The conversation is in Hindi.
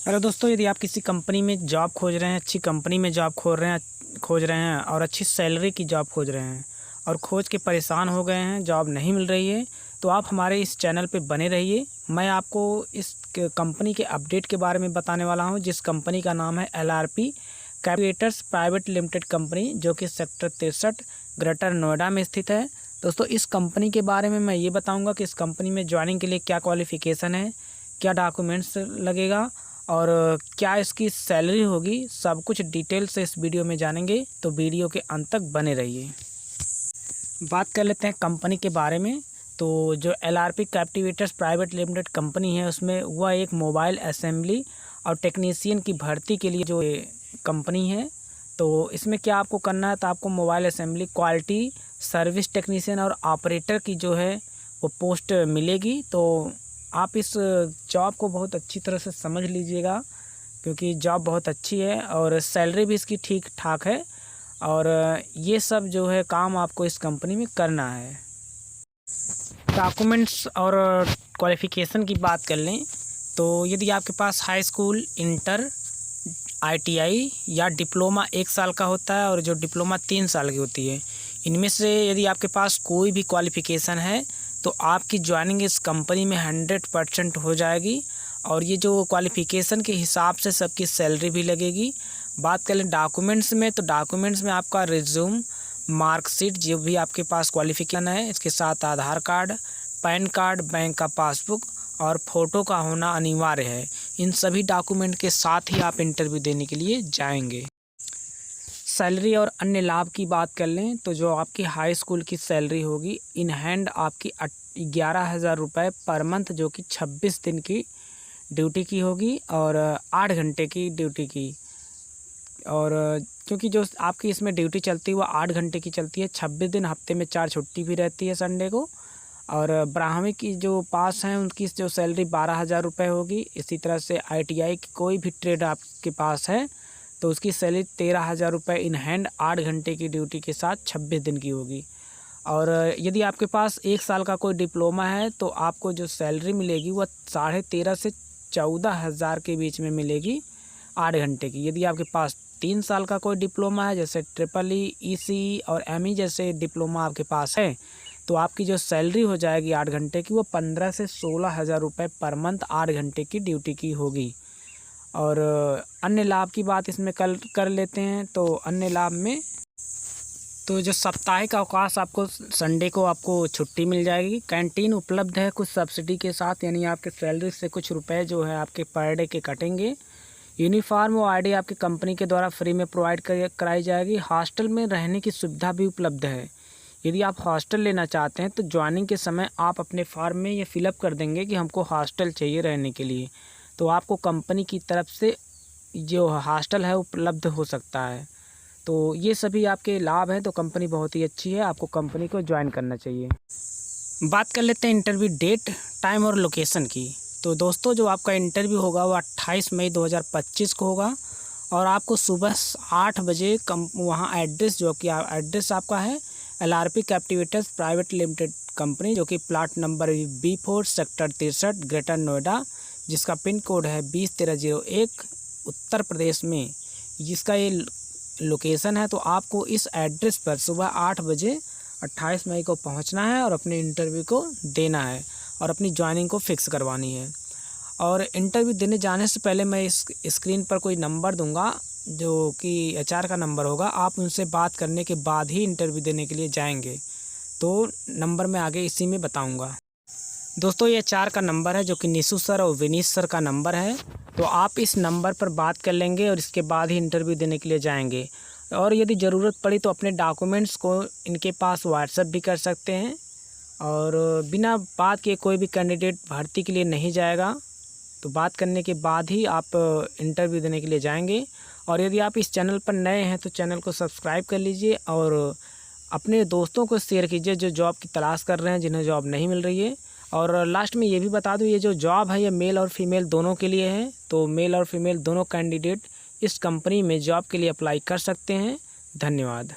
हेलो दोस्तों, यदि आप किसी कंपनी में जॉब खोज रहे हैं, अच्छी कंपनी में जॉब खोज रहे हैं और अच्छी सैलरी की जॉब खोज रहे हैं और खोज के परेशान हो गए हैं, जॉब नहीं मिल रही है, तो आप हमारे इस चैनल पे बने रहिए। मैं आपको इस कंपनी के अपडेट के बारे में बताने वाला हूं, जिस कंपनी का नाम है LRP कैपिएटर्स प्राइवेट लिमिटेड कंपनी, जो कि सेक्टर 63 ग्रेटर नोएडा में स्थित है। दोस्तों, इस कंपनी के बारे में मैं ये बताऊँगा कि इस कंपनी में ज्वाइनिंग के लिए क्या क्वालिफ़िकेशन है, क्या डॉक्यूमेंट्स लगेगा और क्या इसकी सैलरी होगी, सब कुछ डिटेल से इस वीडियो में जानेंगे, तो वीडियो के अंत तक बने रहिए। बात कर लेते हैं कंपनी के बारे में। तो जो LRP कैपिएटर्स प्राइवेट लिमिटेड कंपनी है, उसमें वह एक मोबाइल असेंबली और टेक्नीशियन की भर्ती के लिए जो कंपनी है, तो इसमें क्या आपको करना है, तो आपको mobile assembly, quality service technician और ऑपरेटर की जो है वो पोस्ट मिलेगी। तो आप इस जॉब को बहुत अच्छी तरह से समझ लीजिएगा, क्योंकि जॉब बहुत अच्छी है और सैलरी भी इसकी ठीक ठाक है। और ये सब जो है काम आपको इस कंपनी में करना है। डॉक्यूमेंट्स और क्वालिफ़िकेशन की बात कर लें, तो यदि आपके पास हाई स्कूल, इंटर, ITI या डिप्लोमा 1 साल का होता है और जो डिप्लोमा 3 साल की होती है, इनमें से यदि आपके पास कोई भी क्वालिफ़िकेशन है तो आपकी ज्वाइनिंग इस कंपनी में 100% हो जाएगी। और ये जो क्वालिफ़िकेशन के हिसाब से सबकी सैलरी भी लगेगी। बात कर लें डॉक्यूमेंट्स में, तो डॉक्यूमेंट्स में आपका रिज्यूम, मार्कशीट, जो भी आपके पास क्वालिफ़िकेशन है, इसके साथ आधार कार्ड, पैन कार्ड, बैंक का पासबुक और फ़ोटो का होना अनिवार्य है। इन सभी डॉक्यूमेंट के साथ ही आप इंटरव्यू देने के लिए जाएंगे। सैलरी और अन्य लाभ की बात कर लें, तो जो आपकी हाई स्कूल की सैलरी होगी इन हैंड आपकी 11,000 रुपये पर मंथ, जो कि 26 दिन की ड्यूटी की होगी और 8 घंटे की ड्यूटी की। और क्योंकि जो आपकी इसमें ड्यूटी चलती है वो 8 घंटे की चलती है, 26 दिन, हफ्ते में 4 छुट्टी भी रहती है संडे को। और ब्राह्मणी की जो पास हैं उनकी जो सैलरी 12,000 रुपये होगी। इसी तरह से ITI की कोई भी ट्रेड आपके पास है तो उसकी सैलरी 13,000 रुपये इन हैंड 8 घंटे की ड्यूटी के साथ 26 दिन की होगी। और यदि आपके पास 1 साल का कोई डिप्लोमा है तो आपको जो सैलरी मिलेगी वह 13,500 से 14,000 के बीच में मिलेगी 8 घंटे की। यदि आपके पास 3 साल का कोई डिप्लोमा है, जैसे EEE, ECE और ME जैसे डिप्लोमा आपके पास है, तो आपकी जो सैलरी हो जाएगी 8 घंटे की, वो 15 से 16,000 रुपये पर मंथ 8 घंटे की ड्यूटी की होगी। और अन्य लाभ की बात इसमें कर लेते हैं। तो अन्य लाभ में तो जो साप्ताहिक अवकाश, आपको संडे को आपको छुट्टी मिल जाएगी। कैंटीन उपलब्ध है कुछ सब्सिडी के साथ, यानी आपके सैलरी से कुछ रुपए जो है आपके पर डे के कटेंगे। यूनिफॉर्म और ID आपकी कंपनी के द्वारा फ्री में प्रोवाइड कराई जाएगी। हॉस्टल में रहने की सुविधा भी उपलब्ध है। यदि आप हॉस्टल लेना चाहते हैं तो ज्वाइनिंग के समय आप अपने फॉर्म में ये फिलअप कर देंगे कि हमको हॉस्टल चाहिए रहने के लिए, तो आपको कंपनी की तरफ से जो हॉस्टल है उपलब्ध हो सकता है। तो ये सभी आपके लाभ हैं। तो कंपनी बहुत ही अच्छी है, आपको कंपनी को ज्वाइन करना चाहिए। बात कर लेते हैं इंटरव्यू डेट, टाइम और लोकेशन की। तो दोस्तों, जो आपका इंटरव्यू होगा वो 28 मई 2025 को होगा और आपको सुबह 8 बजे वहाँ एड्रेस, जो कि एड्रेस आपका है LRP कैपिएटर्स प्राइवेट लिमिटेड कंपनी, जो कि plot number B4 sector 63 greater Noida, जिसका पिन कोड है 201301, उत्तर प्रदेश में जिसका ये लोकेशन है। तो आपको इस एड्रेस पर सुबह 8 बजे 28 मई को पहुंचना है और अपने इंटरव्यू को देना है और अपनी ज्वाइनिंग को फिक्स करवानी है। और इंटरव्यू देने जाने से पहले मैं इस स्क्रीन पर कोई नंबर दूंगा, जो कि HR का नंबर होगा। आप उनसे बात करने के बाद ही इंटरव्यू देने के लिए जाएंगे। तो नंबर मैं आगे इसी में बताऊंगा। दोस्तों, ये HR का नंबर है, जो कि निशु सर और विनीश सर का नंबर है। तो आप इस नंबर पर बात कर लेंगे और इसके बाद ही इंटरव्यू देने के लिए जाएंगे। और यदि ज़रूरत पड़ी तो अपने डॉक्यूमेंट्स को इनके पास व्हाट्सएप भी कर सकते हैं। और बिना बात के कोई भी कैंडिडेट भर्ती के लिए नहीं जाएगा, तो बात करने के बाद ही आप इंटरव्यू देने के लिए जाएंगे। और यदि आप इस चैनल पर नए हैं तो चैनल को सब्सक्राइब कर लीजिए और अपने दोस्तों को शेयर कीजिए जो जॉब की तलाश कर रहे हैं, जिन्हें जॉब नहीं मिल रही है। और लास्ट में ये भी बता दूं, ये जो जॉब है ये मेल और फीमेल दोनों के लिए है। तो मेल और फीमेल दोनों कैंडिडेट इस कंपनी में जॉब के लिए अप्लाई कर सकते हैं। धन्यवाद।